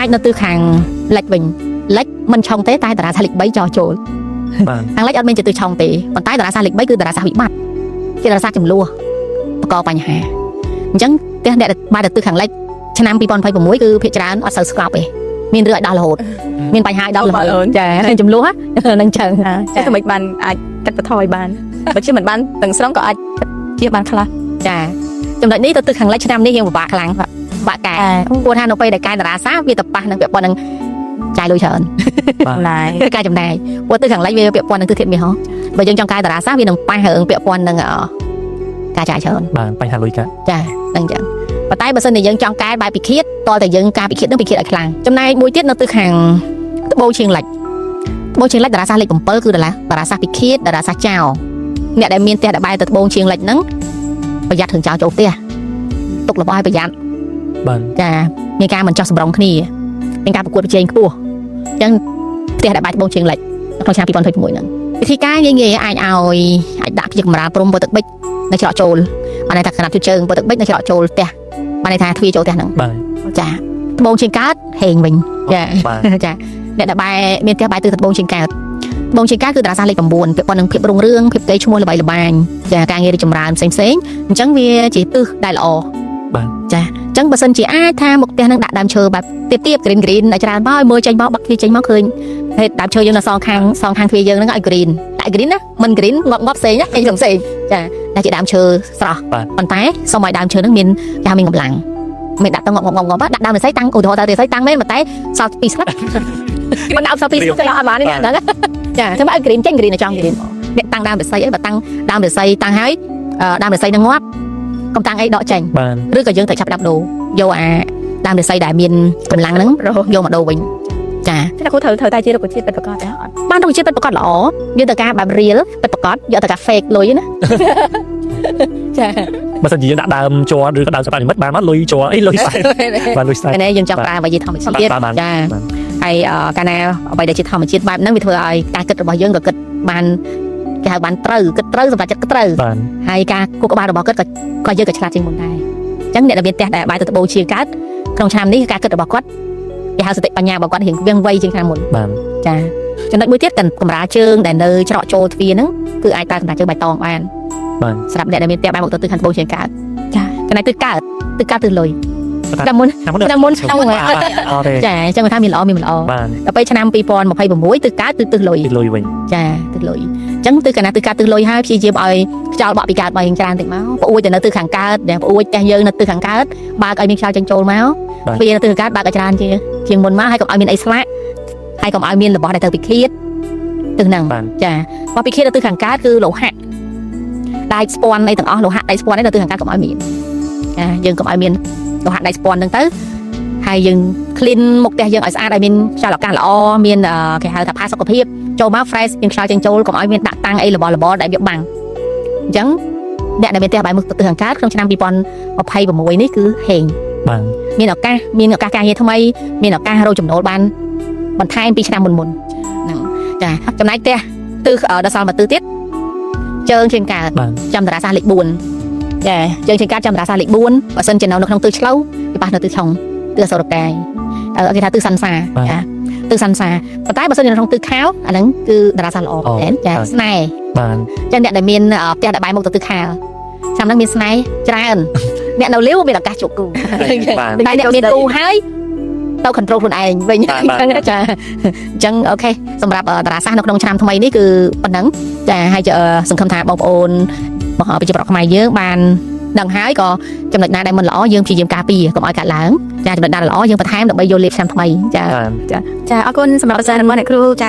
អាចនៅទិសខាងលិចវិញលិចមិនឆុងទេតែតារាសាស្ត្រលេខ3ចោះចូលខាងលិចអត់មានជាទិសឆុងទេប៉ុន្តែតារាសាស្ត្រលេខ3គឺតារាសាស្ត្រវិបត្តិជាតារាសាស្ត្រចំនួនបង្កបញ្ហាអញ្ចឹងផ្ទះអ្នកបាយទៅទិសខាងលិចឆ្នាំ2026គឺភាគច្រើនអត់សូវស្កប់ទេមានរឿងឲ្យដល់រហូតមានបញ្ហាឲ្យដល់រហូតចាចំនួនហ្នឹងចឹងចាមិនបានអាចកាត់បន្ថយបានបើជាមិនបានទាំងស្រុងក៏អាចជាបានខ្លះចាចំណុចនេះទៅទិសខាងលិចឆ្នាំនេះរៀងពិបាកខ្លាំងបាក់កែព្រោះថានៅពេលដែលកែតារាសាស្ត្រវាទៅប៉ះនឹងពាក់ព័ន្ធនឹងចាយលុយច្រើនចំណាយការចំណាយព្រោះទិសខាងលិចវាពាក់ព័ន្ធនឹងទិសធាតុមាសហ៎បើយើងចង់កែតារាសាស្ត្រវានឹងប៉ះរឿងពាក់ព័ន្ធនឹងការចាយច្រើនបាទបញ្ហាលុយកាចាហ្នឹងចឹងប៉ុន្តែបើសិនជាយើងចង់កែបែបពិឃាតតតែយើងការពិឃាតនឹងពិឃាតឲ្យខ្លាំងចំណែកមួយទៀតនៅទិសខាងត្បូងឈៀងលិចត្បូងឈៀងលិចតារាសាស្ត្រលេខ7គឺតារាសាស្ត្រពិឃាតតារាសាស្ត្រចៅអ្នកដែលមានផ្ទះដែលបែរទៅត្បូងឈៀងលិចហ្នឹងប្រយ័ត្នរឿងចោលចូលផ្ទះទុករបស់ឲ្យប្រយ័ត្នបាទចាមានការមិនចោះសម្រងគ្នាមានការប្រកួតប្រជែងខ្ពស់អញ្ចឹងផ្ទះដែលបែរត្បូងឈៀងលិចក្នុងឆ្នាំ2021ហ្នឹងវិធីការងាយអាចដាក់ជាកម្រាលព្រំពើទឹកប៊ិចនៅច្រកចូលបានថាខណៈជឿជើងពើទឹកប៊ិចនៅច្រកចូលផ្ទះបានន័យថាទ្វារចូលផ្ទះហ្នឹងបាទចាត្បូងឈៀងកើតហេងវិញចាអ្នកដែលបែរមានផ្ទះបែរទិសត្បូងឈៀងកើតត្បូងឈៀងកើតគឺតារាសាស្ត្រលេខ9ពាក់ព័ន្ធនឹងភាពរុងរឿងភាពកេរ្តិ៍ឈ្មោះល្បីល្បាញចាការងាររីកចម្រើនផ្សេងអញ្ចឹងវាជាទិសដែលល្អបាទចាអញ្ចឹងបើសិនជាអាចថាមុខផ្ទះនឹងដាក់ដើមឈើបែបទៀប green ឲ្យច្រើនមកមើលចេញមកបាក់ទ្វារចេញមកឃើញហេតុដើមឈើយើងនៅសងខាងទ្វារយើងហ្នឹងឲ្យ green ដាក់ green ណាមិន green ងាប់ផ្សេងណាឯងផ្សេងចាតែជាដើមឈើស្រស់ប៉ុន្តែសូមឲ្យដើមឈើហ្នឹងមានកម្លាំងមិនដាក់ទៅងាប់ដាក់ដើមឫស្សីតាំងឧទាហរណ៍ដើមឫស្សីតាំងមែនប៉ុន្តែសល់2ស្លឹកមិនដាក់សល់2ស្លឹកអត់បាននេះហ្នឹងចាធ្វើឲ្យ green ចេញ green នៅចង់ green អ្នកតាំងដើមឫស្សីអីបើតាំងដើមឫស្សីតាំងហើយដើមឫស្សីនឹងងាប់កុំតាំងអីដកចេញឬក៏យើងត្រូវចាប់ដូរយកអាដើមឫស្សីដែលមានកម្លាំងហ្នឹងយកមកដូរវិញចាតែគូត្រូវតែជារុក្ខជាតិពិតប្រាកដទេអត់បានរុក្ខជាតិពិតប្រាកដល្អយកទៅការបែប real ពិតប្រាកដយកទៅការ fake លុយណាចាបើសិនជាយើងដាក់ដើមជ័រឬក៏ដើមសបានិមិត្តបានមកលុយជ័រអីលុយស្អែកបានលុយស្អែកនេះយើងចង់ប្រើអ្វីជាធម្មជាតិចាហើយកាលណាអ្វីដែលជាធម្មជាតិបែបហ្នឹងវាធ្វើឲ្យការគិតរបស់យើងក៏គិតបានគេហៅបានត្រូវគិតត្រូវសម្រាប់ចិត្តគិតត្រូវហើយការគូក្បាលរបស់គាត់ក៏យើងក៏ឆ្លាតជាងមុនដែរអញ្ចឹងអ្នកដែលមានផ្ទះដែលបាយទៅត្បូងឈៀងកើតក្នុងឆ្នាំនេះការគិតរបស់គាត់គេហៅសតិបញ្ញារបស់គាត់រៀងវាងវៃជាងឆ្នាំមុនបាទចាចំណុចមួយទៀតកម្រាលជើងដែលនៅច្រកចូលទ្វារហ្នឹងគឺអាចប្រើកម្រាលជើងបៃតងបានបាទសម្រាប់អ្នកដែលមានផ្ទះបាយមកទៅទិសខាងត្បូងឈៀងកើតចាចំណែកទិសកើតទិសលុយឆ្នាំមុនឆ្នាំចាអញ្ចឹងថាមានល្អមានមិនល្អដល់ពេលឆ្នាំ2026ទិសកើតទិសលុយវិញចាទិសលុយអញ្ចឹងទិសកាលណាទិសកើតទិសលុយហើយព្យាយាមឲ្យខ្យល់បក់ពីកើតមកយ៉ាងច្រើនតិចមកប្អួយទៅនៅទិសខាងកើតប្អួយផ្ទះយើងនៅទិសខាងកើតបើកឲ្យមានខ្យល់ចេញចូលមកវានៅទិសខាងកើតបើកឲ្យច្រើនជាងមុនមកហើយកុំឲ្យមានអីស្លាកហើយកុំឲ្យមានរបស់ដែលទៅពិឃាតទិសហ្នឹងចារបស់ពិឃាតនៅទិសខាងកើតគឺលោហៈដែកស្ពាន់អីទាំងអស់លោហៈដែកស្ពាន់អីនៅទិសខាងកើតកុំឲ្យមានចាយើងកុំឲ្យមានលោហៈដែកស្ពាន់ហ្នឹងទៅហើយយើង clean មុខផ្ទះយើងឲ្យស្អាតឲ្យមានខ្យល់អាកាសល្អមានគេហៅថាផាសុខភាពចូលមក fresh មានខ្យល់ចេញចូលកុំឲ្យមានដាក់តាំងអីរបស់របរដែលវាបាំងអញ្ចឹងអ្នកដែលមានផ្ទះបាយមុខទៅខាងកើតក្នុងឆ្នាំ2026នេះគឺហេងបាទមានឱកាសការងារថ្មីមានឱកាសរកចំណូលបានបន្ថែមពីឆ្នាំមុនហ្នឹងចាចំណែកផ្ទះទិសដល់សល់មកទិសទៀតជើងជើងកើតចំតារាសាស្ត្រលេខ4ចាជើងជើងកើតចំតារាសាស្ត្រលេខ4បើសិនជានៅក្នុងទិសឆ្លូវវាប៉ះនៅទិសឆុងទិសអសុរកាយគេថាទិសសាន់សាចាទិសសាន់សាប៉ុន្តែបើសិនជានៅក្នុងទិសខោអាហ្នឹងគឺតារាសាស្ត្រល្អមែនចាស្នេហ៍បាទអញ្ចឹងអ្នកដែលមានផ្ទះដែលបាយមុខទៅទិសខោឆ្នាំហ្នឹងមានស្នេហ៍ច្រើនអ្នកនៅលាវមានឱកាសជួបគូតែអ្នកមានគូហើយទៅ control ខ្លួនឯងវិញចាអញ្ចឹងអូខេសម្រាប់តារាសាស្ត្រនៅក្នុងឆ្នាំថ្មីនេះគឺប៉ុណ្ណឹងចាហើយសង្ឃឹមថាបងប្អូនប្រជាប្រដ្ឋខ្មែរយើងបានដឹងហើយក៏ចំណុចណាដែលមិនល្អយើងព្យាយាមការពារកុំឲ្យកើតឡើងចាចំណុចណាល្អយើងបន្ថែមដើម្បីយកលេបឆ្នាំថ្មីចាអរគុណសម្រាប់ប្រសាសន៍របស់អ្នកគ្រូចា